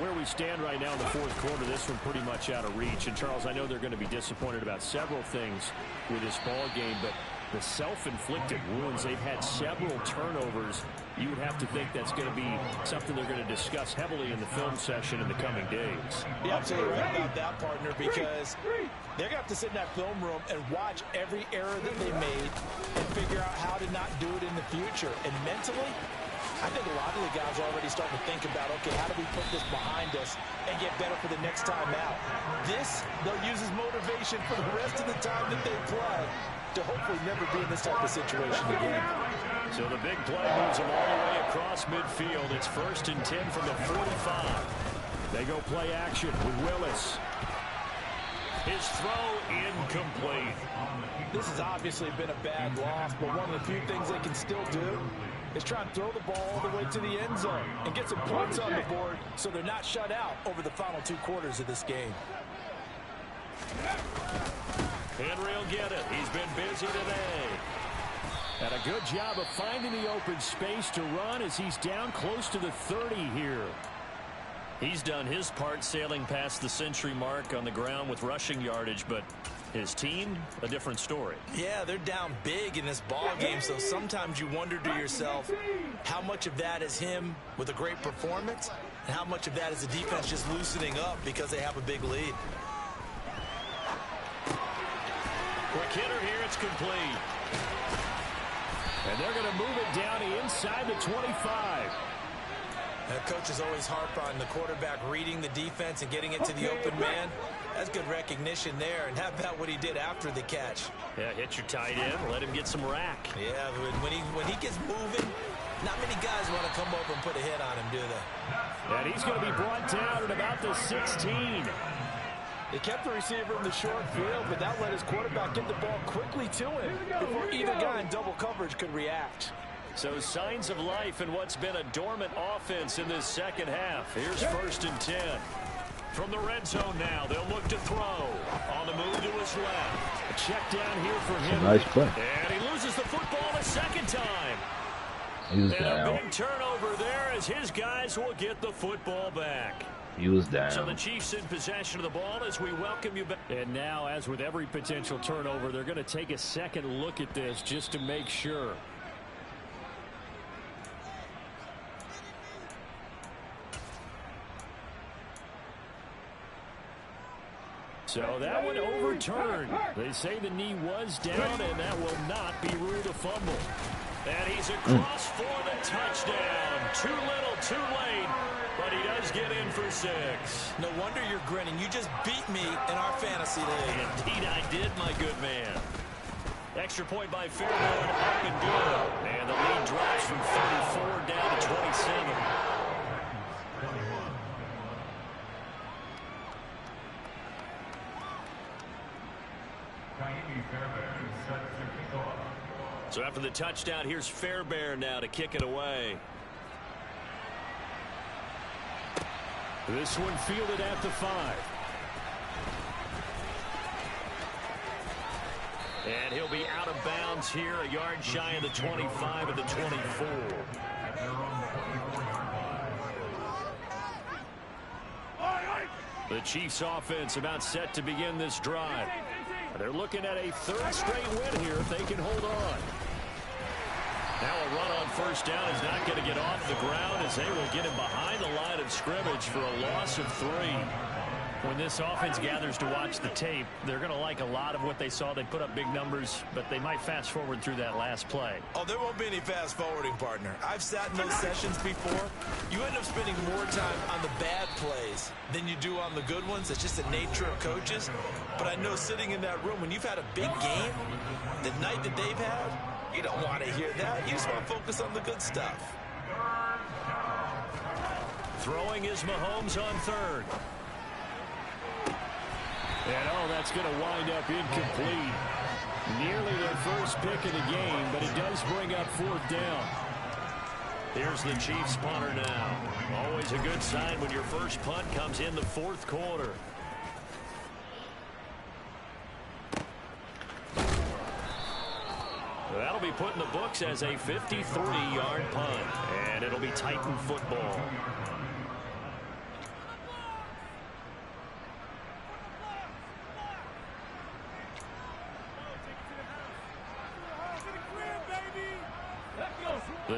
Where we stand right now in the 4th quarter, this one pretty much out of reach. And, Charles, I know they're going to be disappointed about several things with this ball game, but the self-inflicted wounds. They've had several turnovers. You would have to think that's going to be something they're going to discuss heavily in the film session in the coming days. You're absolutely right about that, partner, because they're going to have to sit in that film room and watch every error that they made and figure out how to not do it in the future. And mentally, I think a lot of the guys are already starting to think about, okay, how do we put this behind us and get better for the next time out? This, they'll use as motivation for the rest of the time that they play to hopefully never be in this type of situation again. So the big play moves them all the way across midfield. It's 1st and 10 from the 45. They go play action with Willis. His throw incomplete. This has obviously been a bad loss, but one of the few things they can still do is try and throw the ball all the way to the end zone and get some points on the board so they're not shut out over the final 2 quarters of this game. Henry will get it. He's been busy today. And a good job of finding the open space to run as he's down close to the 30 here. He's done his part sailing past the century mark on the ground with rushing yardage, but his team, a different story. Yeah, they're down big in this ball game, so sometimes you wonder to yourself how much of that is him with a great performance and how much of that is the defense just loosening up because they have a big lead. Quick hitter here, it's complete. And they're going to move it down inside the 25. Coach is always harp on the quarterback reading the defense and getting it to the open man. That's good recognition there. And how about what he did after the catch? Yeah, hit your tight end, let him get some rack. Yeah, when he gets moving, not many guys want to come over and put a hit on him, do they? And he's going to be brought down at about the 16. They kept the receiver in the short field, but that let his quarterback get the ball quickly to him before either guy in double coverage could react. So signs of life in what's been a dormant offense in this second half. Here's 1st and 10. From the red zone now, they'll look to throw. On the move to his left. A check down here for him. Nice play. And he loses the football a second time. He was and down. a big turnover there as his guys will get the football back. He was down. So the Chiefs in possession of the ball as we welcome you back. And now, as with every potential turnover, they're going to take a second look at this just to make sure. So that one overturned. They say the knee was down, and that will not be ruled a fumble. And he's across for the touchdown. Too little, too late, but he does get in for 6. No wonder you're grinning. You just beat me in our fantasy league. Indeed I did, my good man. Extra point by Fairbairn, up and good. And the lead drops from 34 down to 27. So after the touchdown, here's Fairbairn now to kick it away. This one fielded at the 5. And he'll be out of bounds here, a yard shy of the 25 and the 24. The Chiefs offense about set to begin this drive. They're looking at a 3rd straight win here if they can hold on. Now a run on 1st down is not going to get off the ground as they will get him behind the line of scrimmage for a loss of 3. When this offense gathers to watch the tape, they're going to like a lot of what they saw. They put up big numbers, but they might fast forward through that last play. Oh, there won't be any fast forwarding, partner. I've sat in those sessions before. You end up spending more time on the bad plays than you do on the good ones. It's just the nature of coaches. But I know sitting in that room, when you've had a big game, the night that they've had, you don't want to hear that. You just want to focus on the good stuff. Throwing is Mahomes on 3rd. And, oh, that's going to wind up incomplete. Nearly their first pick of the game, but it does bring up 4th down. Here's the Chiefs punter now. Always a good sign when your first punt comes in the 4th quarter. That'll be put in the books as a 53-yard punt, and it'll be Titan football.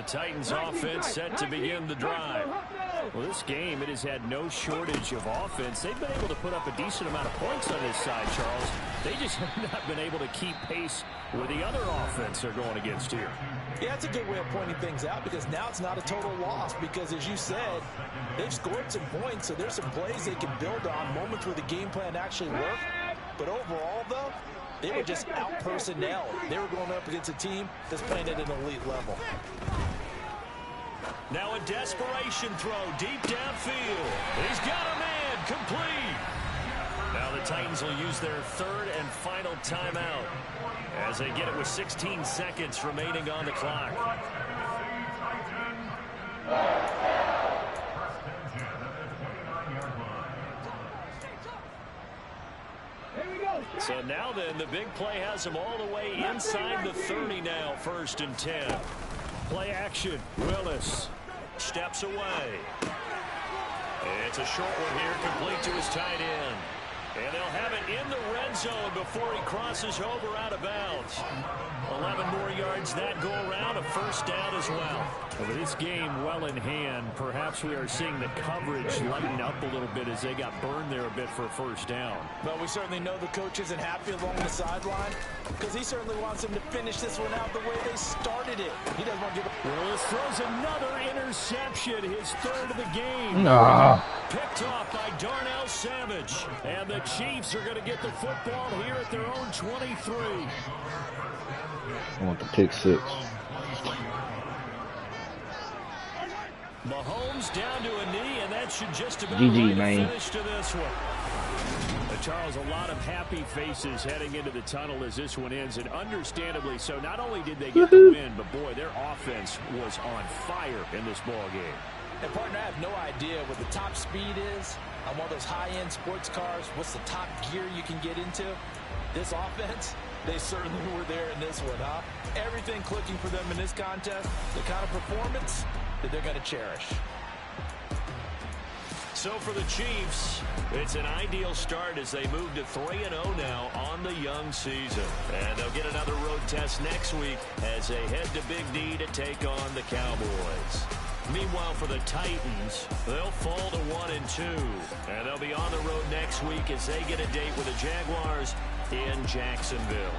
The Titans offense set to begin the drive. Well, this game, it has had no shortage of offense. They've been able to put up a decent amount of points on this side, Charles. They just have not been able to keep pace with the other offense they're going against here. Yeah, that's a good way of pointing things out because now it's not a total loss because, as you said, they've scored some points, so there's some plays they can build on, moments where the game plan actually worked. But overall, though, they were just out-personnel. They were going up against a team that's playing at an elite level. Now a desperation throw deep downfield. He's got a man complete. Now the Titans will use their third and final timeout as they get it with 16 seconds remaining on the clock. So now then, the big play has them all the way inside the 30 now, 1st and 10. Play action. Willis steps away. It's a short one here, complete to his tight end. And they'll have it in the red zone before he crosses over out of bounds. 11 more yards that go around, a 1st down as well. With this game well in hand, perhaps we are seeing the coverage lighten up a little bit as they got burned there a bit for a 1st down. Well, we certainly know the coach isn't happy along the sideline because he certainly wants them to finish this one out the way they started it. He doesn't want to give up. Willis throws another interception, his 3rd of the game. Picked off by Darnell Savage. And the Chiefs are going to get the football here at their own 23. I want the pick 6. Mahomes down to a knee, and that should just about GG, man. finish to this one. Charles, a lot of happy faces heading into the tunnel as this one ends, and understandably so. Not only did they get the win, but boy, their offense was on fire in this ball game. And partner, I have no idea what the top speed is on one of those high-end sports cars. What's the top gear you can get into? This offense, they certainly were there in this one, huh? Everything clicking for them in this contest, the kind of performance that they're going to cherish. So for the Chiefs, it's an ideal start as they move to 3-0 now on the young season. And they'll get another road test next week as they head to Big D to take on the Cowboys. Meanwhile, for the Titans, they'll fall to 1-2. And they'll be on the road next week as they get a date with the Jaguars in Jacksonville.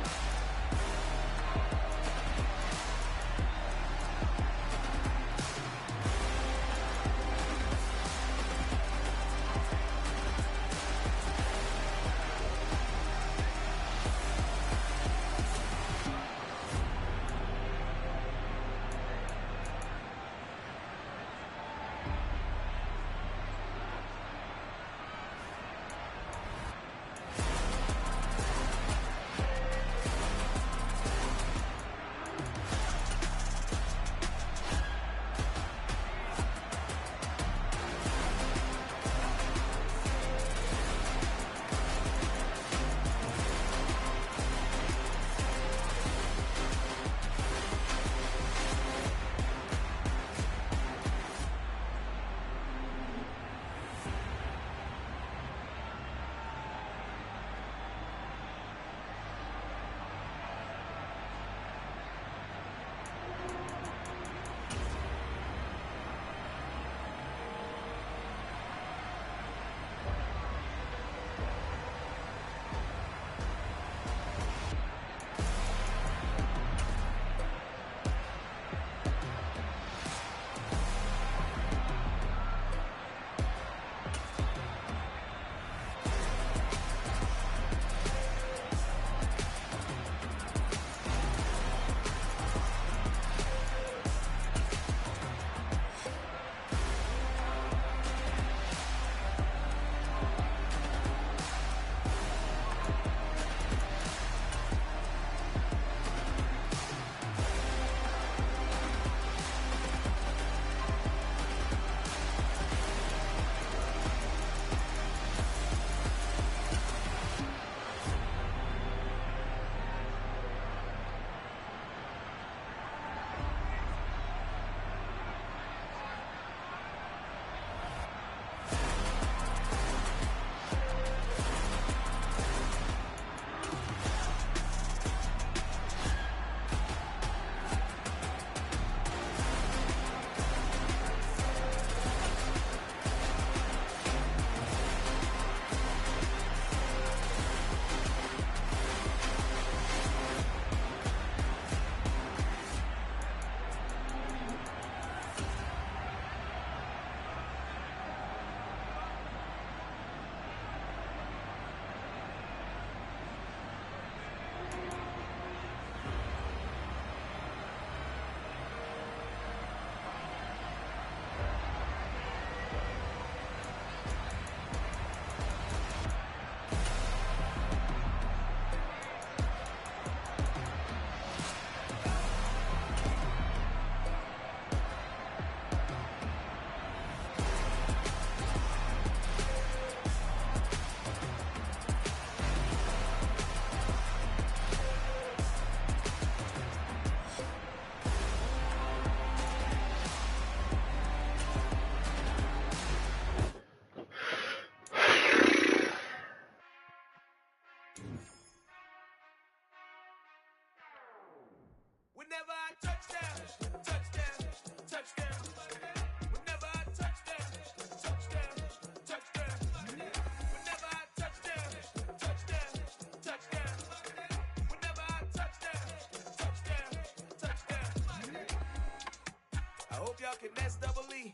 y'all can S-double-E.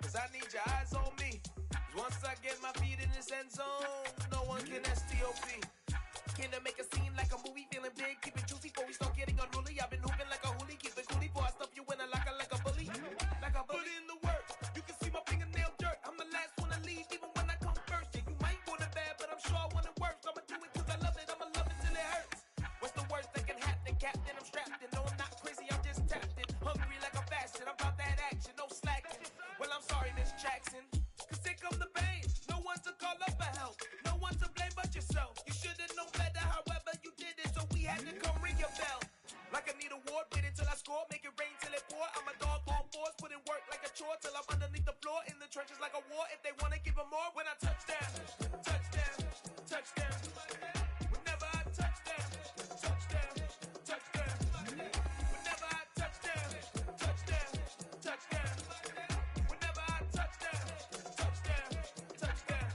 Cause I need your eyes on me. Cause once I get my feet in this end zone, no one can STOP. Can I make a scene like a movie? Feeling big, keep it juicy before we start getting unruly. I've been hooping like a hoolie, keep it coolie before I stuff you in a locker like a bully. Like a bully in the work. You can see my fingernail dirt. I'm the last one to leave, even when I come first. Yeah, you might want it bad, but I'm sure I want it worse. I'ma do it cause I love it. I'ma love it till it hurts. What's the worst that can happen, Captain? I'm strapped in. No, I'm not crazy, I'm just tapped in. Hungry like a fashion. I'm about that action, no slacking. Well, I'm sorry, Miss Jackson. Cause here come the pain. No one to call up for help. No one to blame but yourself. You should've known better, however you did it. So we had to come ring your bell. Like I need a ward, wait until I score. Make it rain till it pour. I'm a dog on force, put in work like a chore. Till I'm underneath the floor, in the trenches like a war. If they wanna give them more, when I touch down, touchdown, touchdown. Whenever I touch down, touchdown, touchdown. Whenever I touch down, touchdown, touchdown. Whenever I touch down, touchdown, touchdown.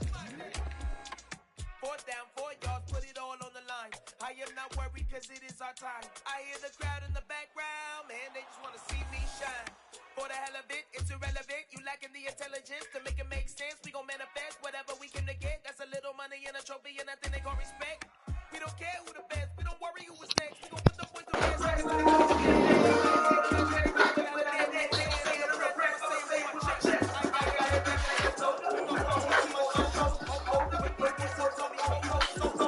4th down, 4 yards, put it all on the line. I am not worried cause it is our time. I hear the crowd in the background, man, they just wanna see me shine. For the hell of it, it's irrelevant. You lacking the intelligence to make it make sense. We gon' manifest whatever we came to get. That's a little money and a trophy and nothing they call respect. We don't care who the best, we don't worry who was next. We gon' put the boys to rest. Everybody got to get it. Everybody got to get it. Say the rest, say my check. I got it. We gon' go to my show. When people so told me, so.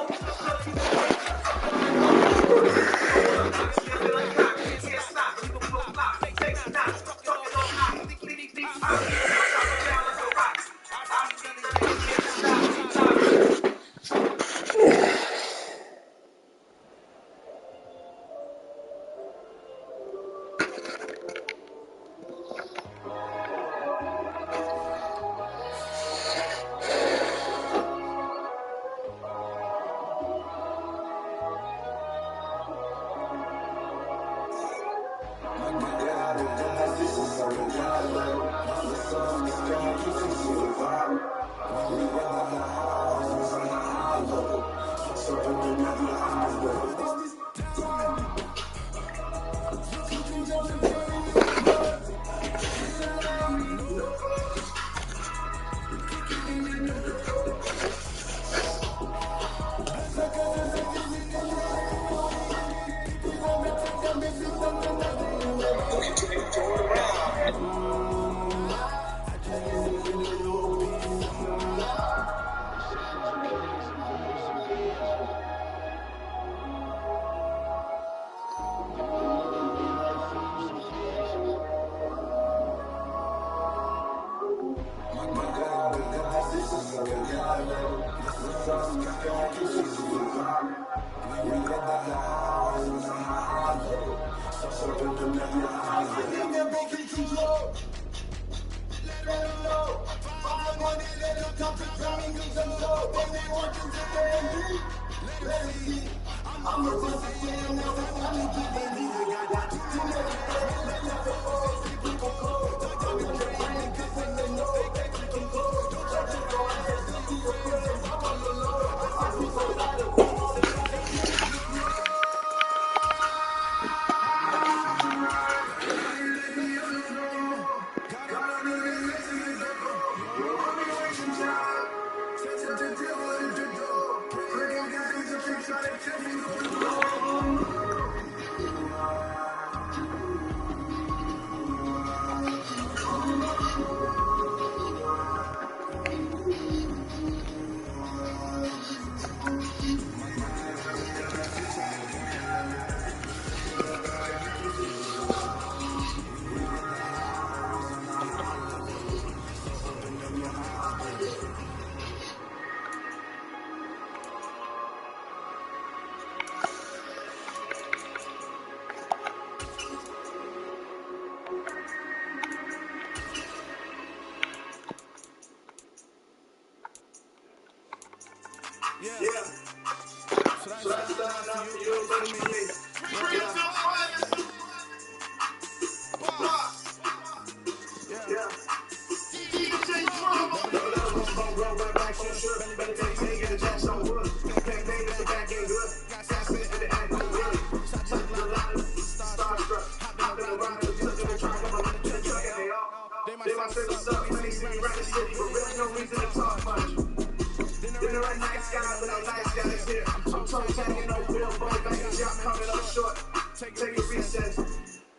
sky, but a nice guy is here. I'm toe tagging no billboard, back to jump coming up short. Take a recess.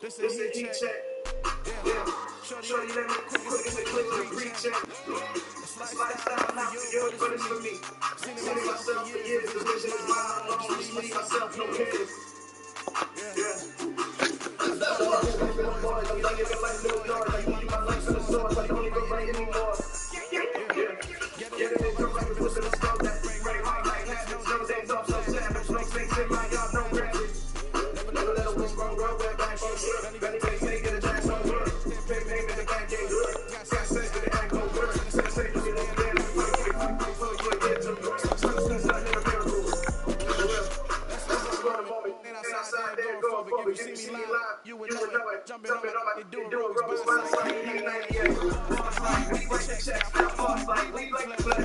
This a heat check. Yeah. Shorty let me quick as a quick pre-check. It's lifestyle not for you, but it's for me. Seen it myself for years, the vision is mine alone. Just me, myself, no kids. Yeah. That's all I'm doing, little boys. I'm young and like little dogs. I use my life for the source. I don't even write anymore. Get it, go right with the skull. That's right, hard like habits. No days off, so savage. No snakes in my yard, no rabbits. Never let a wind grow where back on good. Belly face, make it a dash on wood. Pay name in the back game good. Got sense to the act no word. Sense to the little damn. Before you get to work. Substance not never miracle. That's what I'm moment. And outside there going forward. If you see me live, you would know it. Jumping on my, they do a response like 98. Boss like, we like the checks. Now boss like, we like the flex.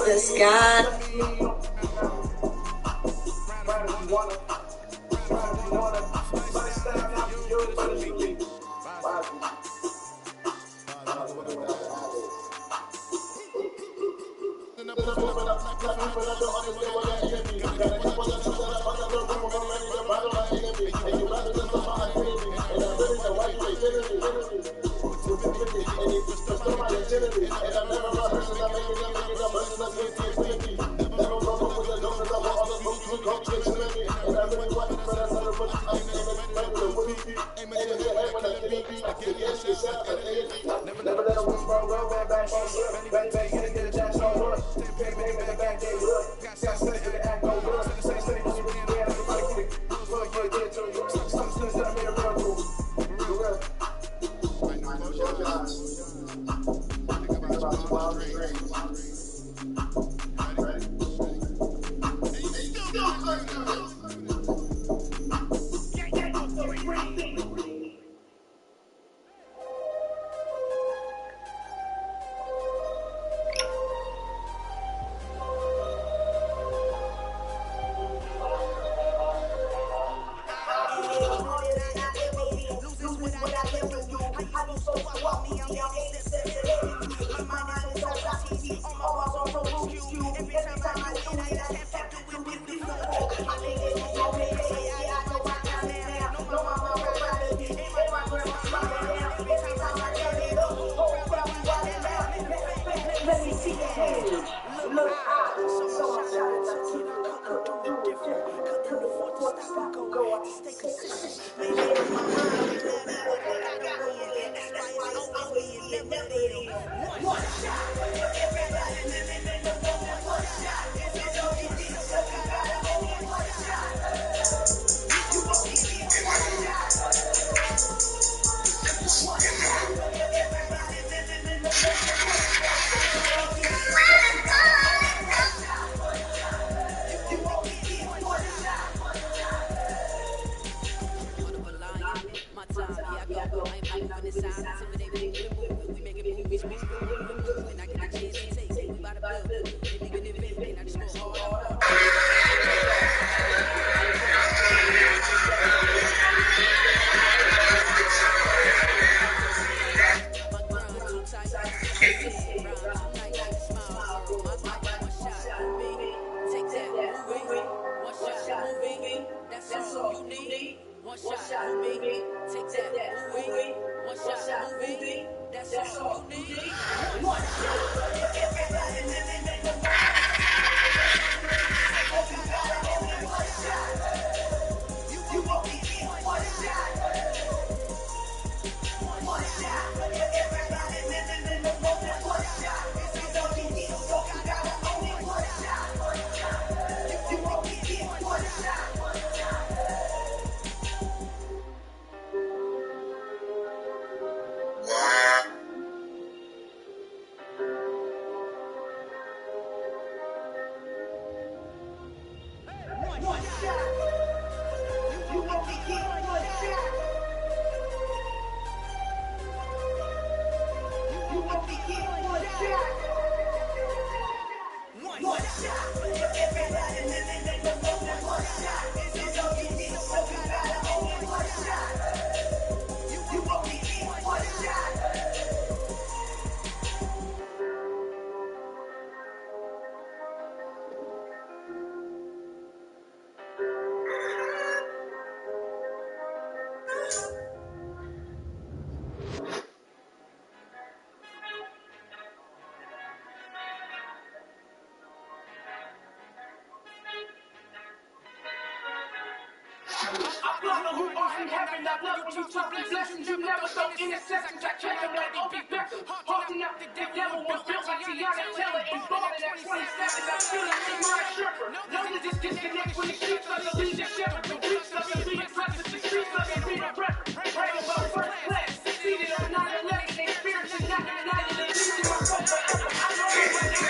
This God. Never let a wind roll back on good. Belly face, get a dash on wood. Pay name in the back game good. Got sense to the act no good. Say, you really get everybody quick. Before you get to you. Substance that I'm here real cool. For real. Father who art in heaven, I love when you talk the blessings. You never throw interceptions. I catch them like Obi Beckham. Hawking up the devil was built like Tiana Taylor and balling at 27. I feel like Imran Sherper. No to just disconnect when the streets of the lead the shepherd. The weeks of the lead aggressive. The streets of the lead a record. Praying about first class. Seated on 9/11. They spiritually not united. They lead my soul forever. I know it's like